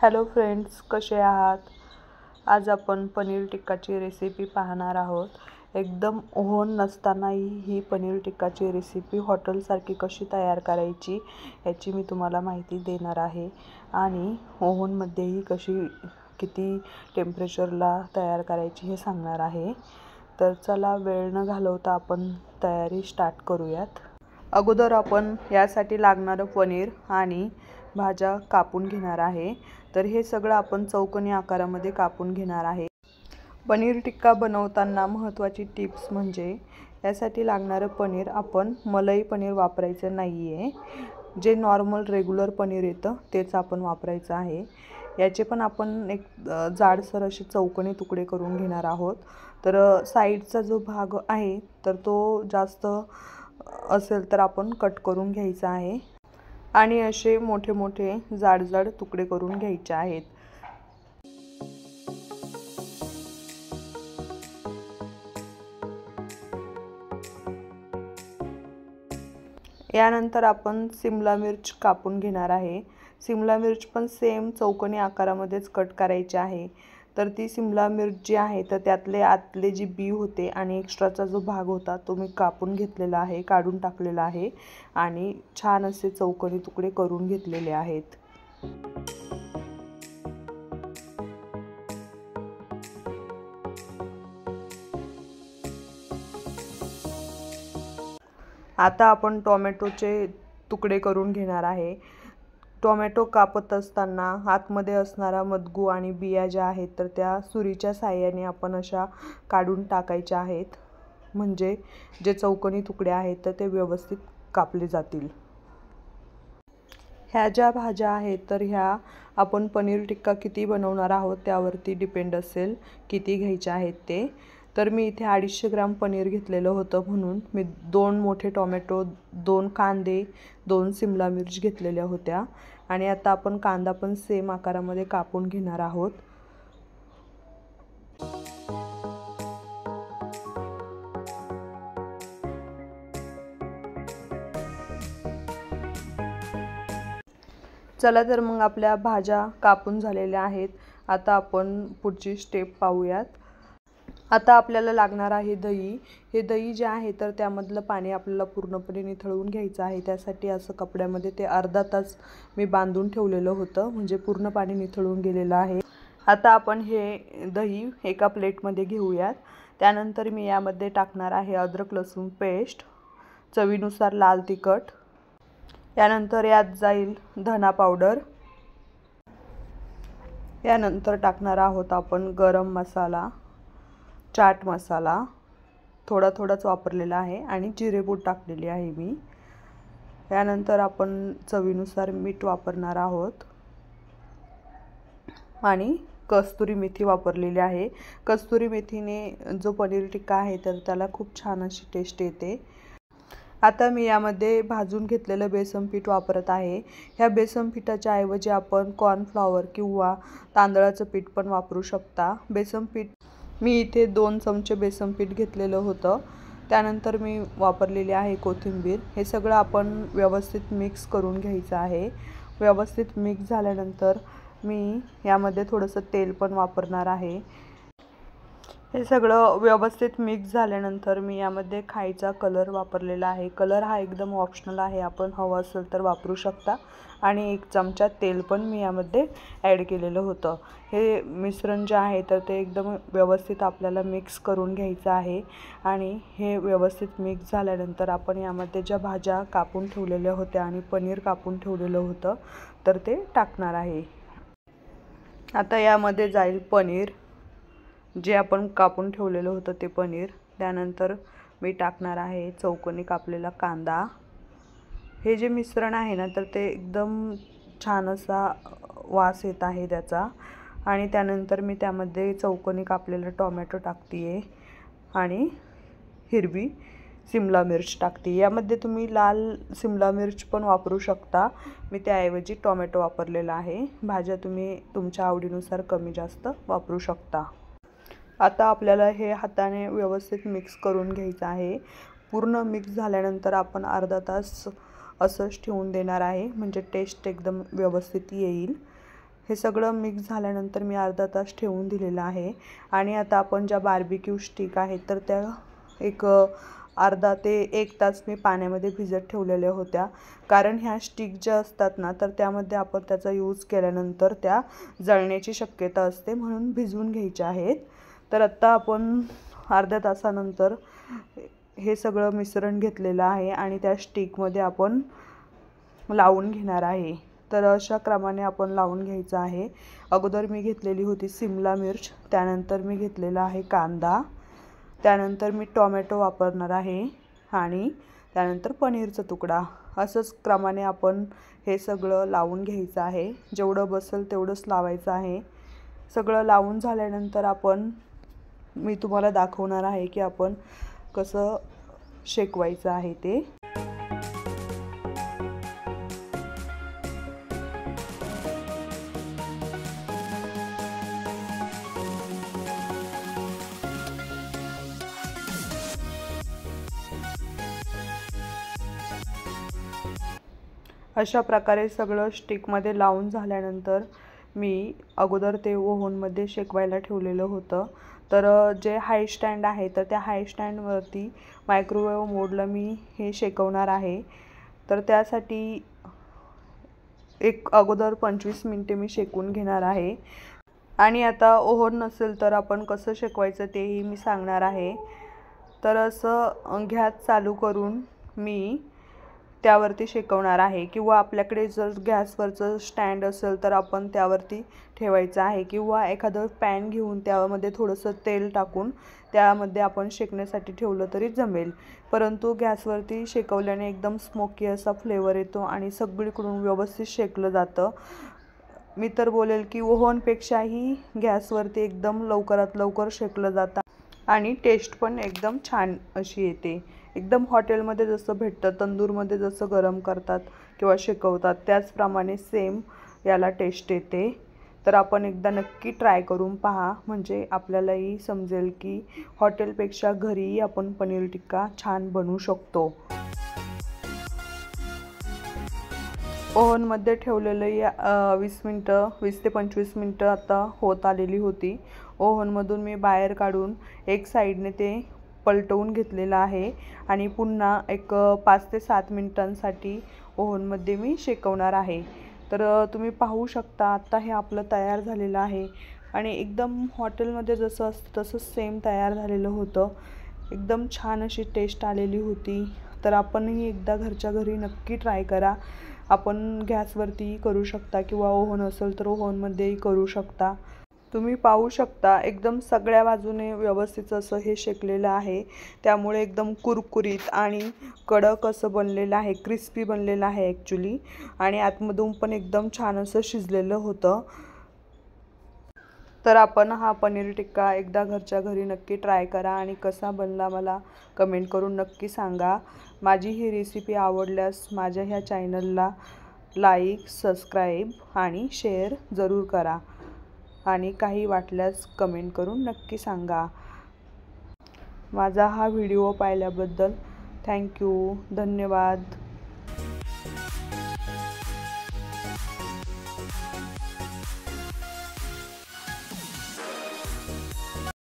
Hello friends, कसे आहात? आज आपण पनीर टिक्काची रेसिपी पाहणार आहोत. एकदम ओव्हन नसतानाही ही पनीर टिक्काची रेसिपी हॉटेलसारखी कशी तयार करायची याची मी तुम्हाला माहिती देणार आहे आणि ओव्हनमध्येही किती टेम्परेचरला तयार करायची हे सांगणार आहे. तर चला वेळ न घालवता आपण तयारी स्टार्ट करूयात. अगोदर आपण यासाठी लागणारं पनीर आणि भाज्या कापून घेणार आहे. तर हे सगळं आपण चौकोनी आकारामध्ये कापून घेणार आहे. पनीर टिक्का बनवताना महत्त्वाची टिप्स म्हणजे यासाठी लागणारं पनीर आपण मलाई पनीर वापरायचं नाही आहे. जे नॉर्मल रेग्युलर पनीर येतं तेच आपण वापरायचं आहे. याचे पण आपण एक जाडसर असे चौकोनी तुकडे करून घेणार आहोत. तर साईडचा जो भाग आहे तर तो जास्त असेल तर आपण कट करून घ्यायचा आहे आणि असे मोठे मोठे जाड तुकडे करून घ्यायचे आहेत. यानंतर आपण सिमला मिर्च कापून घेणार आहे. सिमला मिर्च पण सेम चौकोनी आकारामध्येच कट करायची आहे. तर ती सिमला मिर्च जी आहे तर त्यातले आतले जी बी होते आणि एक्स्ट्राचा जो भाग होता तो मी कापून घेतलेला आहे, काढून टाकलेला आहे आणि छान असे चौकोनी तुकडे करून घेतलेले आहेत. आता आपण टोमॅटोचे तुकडे करून घेणार आहे. टोमॅटो कापत असताना आतमध्ये असणारा मधगू आणि बिया ज्या आहेत तर त्या सुरीच्या साहाय्याने आपण अशा काढून टाकायच्या आहेत, म्हणजे जे चौकोनी तुकडे आहेत तर ते व्यवस्थित कापले जातील. ह्या ज्या भाज्या आहेत तर ह्या आपण पनीर टिक्का किती बनवणार आहोत त्यावरती डिपेंड असेल किती घ्यायचे आहेत ते. तर मी इथे 250 ग्राम पनीर घेतलेलं होतं म्हणून मी 2 मोठे टोमॅटो, 2 कांदे, 2 सिमला मिर्च घेतलेल्या होत्या आणि आता आपण कांदा पण सेम आकारामध्ये कापून घेणार आहोत. चला तर मग आपल्या भाज्या कापून झालेल्या आहेत. आता आपण पुढची स्टेप पाहूयात. आता आपल्याला लागणार आहे दही. हे दही जे आहे तर त्यामधलं पाणी आपल्याला पूर्णपणे निथळून घ्यायचं आहे. त्यासाठी असं कपड्यामध्ये ते अर्धा तास मी बांधून ठेवलेलं होतं, म्हणजे पूर्ण पाणी निथळून गेलेलं आहे. आता आपण हे दही एका प्लेटमध्ये घेऊयात. त्यानंतर मी यामध्ये टाकणार आहे अद्रक लसूण पेस्ट, चवीनुसार लाल तिखट, यानंतर यात जाईल धना पावडर, यानंतर टाकणार आहोत आपण गरम मसाला, चाट मसाला थोडाच वापरलेला आहे आणि जिरेपूड टाकलेली आहे मी. यानंतर आपण चवीनुसार मीठ वापरणार आहोत आणि कस्तुरी मेथी वापरलेली आहे. कस्तुरी मेथीने जो पनीर टिक्का आहे तर त्याला खूप छान अशी टेस्ट येते. आता मी यामध्ये भाजून घेतलेलं बेसन पीठ वापरत आहे. ह्या बेसन पीठाच्या ऐवजी आपण कॉर्नफ्लॉवर किंवा तांदळाचं पीठ पण वापरू शकता. बेसन पीठ मी इथे 2 चमचे बेसन पीठ घेतलेलं होतं. त्यानंतर मी वापरलेली आहे कोथिंबीर. हे सगळं आपण व्यवस्थित मिक्स करून घ्यायचं आहे. व्यवस्थित मिक्स झाल्यानंतर मी यामध्ये थोडंसं तेल पण वापरणार आहे. हे सगळं व्यवस्थित मिक्स झाल्यानंतर मी यामध्ये खायचा कलर वापरलेला आहे. कलर हा एकदम ऑप्शनल आहे, आपण हवं असेल तर वापरू शकता. आणि 1 चमचा तेल पण मी यामध्ये ॲड केलेलं होतं. हे मिश्रण जे आहे तर ते एकदम व्यवस्थित आपल्याला मिक्स करून घ्यायचं आहे आणि हे व्यवस्थित मिक्स झाल्यानंतर आपण यामध्ये ज्या भाज्या कापून ठेवलेल्या होत्या आणि पनीर कापून ठेवलेलं होतं तर ते टाकणार आहे. आता यामध्ये जाईल पनीर, जे आपण कापून ठेवलेलं होतं ते पनीर. त्यानंतर मी टाकणार आहे चौकोनी कापलेला कांदा. हे जे मिश्रण आहे ना तर ते एकदम छान असा वास येत आहे त्याचा. आणि त्यानंतर मी त्यामध्ये चौकोनी कापलेला टोमॅटो टाकते आणि हिरवी सिमला मिर्च टाकते. यामध्ये तुम्ही लाल सिमला मिर्च पण वापरू शकता, मी त्याऐवजी टोमॅटो वापरलेला आहे. भाज्या तुम्ही तुमच्या आवडीनुसार कमी जास्त वापरू शकता. आता आपल्याला हे हाताने व्यवस्थित मिक्स करून घ्यायचं आहे. पूर्ण मिक्स झाल्यानंतर आपण अर्धा तास असंच ठेवून देणार आहे, म्हणजे टेस्ट एकदम व्यवस्थित येईल. हे सगळं मिक्स झाल्यानंतर मी अर्धा तास ठेवून दिलेलं आहे। आणि आता आपण ज्या बार्बिक्यू स्टिक आहेत तर त्या एक अर्धा ते 1 तास मी पाण्यामध्ये भिजत ठेवलेल्या होत्या, कारण ह्या स्टिक ज्या असतात ना तर त्यामध्ये आपण त्याचा यूज केल्यानंतर त्या जळण्याची शक्यता असते, म्हणून भिजवून घ्यायच्या आहेत। तर आता आपण अर्ध्या तासानंतर हे सगळं मिश्रण घेतलेलं आहे आणि त्या स्टिकमध्ये आपण लावून घेणार आहे। तर अशा क्रमाने आपण लावून घ्यायचं आहे। अगोदर मी घेतलेली होती सिमला मिर्च, त्यानंतर मी घेतलेला आहे कांदा, त्यानंतर मी टोमॅटो वापरणार आहे आणि त्यानंतर पनीरचा तुकडा। असंच क्रमाने आपण हे सगळं लावून घ्यायचं आहे, जेवढं बसेल तेवढंच लावायचं आहे। सगळं लावून झाल्यानंतर मी तुम्हाला दाखवणार आहे की आपण कसं शेकवायचं आहे ते। अशा प्रकारे सगळं स्टिकमध्ये लावून झाल्यानंतर मी अगोदर ते ओव्हनमध्ये शेकवायला ठेवलेलं होतं। तर जे हाय स्टँड आहे तर त्या हाय स्टँडवरती मायक्रोवेव्ह मोडला मी हे शेकवणार आहे। तर त्यासाठी एक अगोदर 25 मिनिटे मी शेकून घेणार आहे। आणि आता ओव्हन नसेल तर आपण कसं शेकवायचं तेही मी सांगणार आहे। तर असं गॅस चालू करून मी त्यावरती शेकवणार आहे, किंवा आपल्याकडे जर गॅसवरचं स्टँड असेल तर आपण त्यावरती ठेवायचं आहे, किंवा एखादं पॅन घेऊन त्यामध्ये थोडंसं तेल टाकून त्यामध्ये आपण शेकण्यासाठी ठेवलं तरी जमेल। परंतु गॅसवरती शेकवल्याने एकदम स्मोकी असा फ्लेवर येतो आणि सगळीकडून व्यवस्थित शेकलं जातं। मी तर बोलेल की ओव्हनपेक्षाही गॅसवरती एकदम लवकरात लवकर शेकलं जातं आणि टेस्ट पण एकदम छान अशी येते। एकदम हॉटेलमध्ये जसं भेटतं, तंदूरमध्ये जसं गरम करतात किंवा शेकवतात त्याचप्रमाणे सेम याला टेस्ट येते। तर आपण एकदा नक्की ट्राय करून पहा, म्हणजे आपल्यालाही समजेल की हॉटेलपेक्षा घरीही आपण पनीर टिक्का छान बनवू शकतो। ओव्हनमध्ये ठेवलेलं 20 ते 25 मिनटं आता होत आलेली होती। ओव्हनमधून मी बाहेर काढून एक साईडने ते पलटवून घेतलेलं आहे आणि पुन्हा एक 5 ते 7 मिनिटांसाठी ओव्हनमध्ये मी शेकवणार आहे। तर तुम्ही पाहू शकता आता हे आपलं तयार झालेलं आहे आणि एकदम हॉटेलमध्ये जसं असतं तसंच सेम तयार झालेलं होतं। एकदम छान अशी टेस्ट आलेली होती। तर आपणही एकदा घरच्या घरी नक्की ट्राय करा। आपण गॅसवरती करू शकता किंवा ओव्हन असेल तर ओव्हनमध्येही करू शकता। तुम्ही पाहू शकता एकदम सगळ्या बाजूने व्यवस्थित असं हे शेकलेलं आहे, त्यामुळे एकदम कुरकुरीत आणि कडक असं बनलेलं आहे, क्रिस्पी बनलेलं आहे ॲक्च्युली, आणि आतमधून पण एकदम छान असं शिजलेलं होतं। तर आपण हा पनीर टिक्का एकदा घरच्या घरी नक्की ट्राय करा आणि कसा बनला मला कमेंट करून नक्की सांगा। माझी ही रेसिपी आवडल्यास माझ्या ह्या चॅनलला लाईक, सबस्क्राईब आणि शेअर जरूर करा आणि काही वाटल्यास कमेंट करून नक्की सांगा। माझा हा व्हिडिओ पाहिल्याबद्दल थँक्यू, धन्यवाद।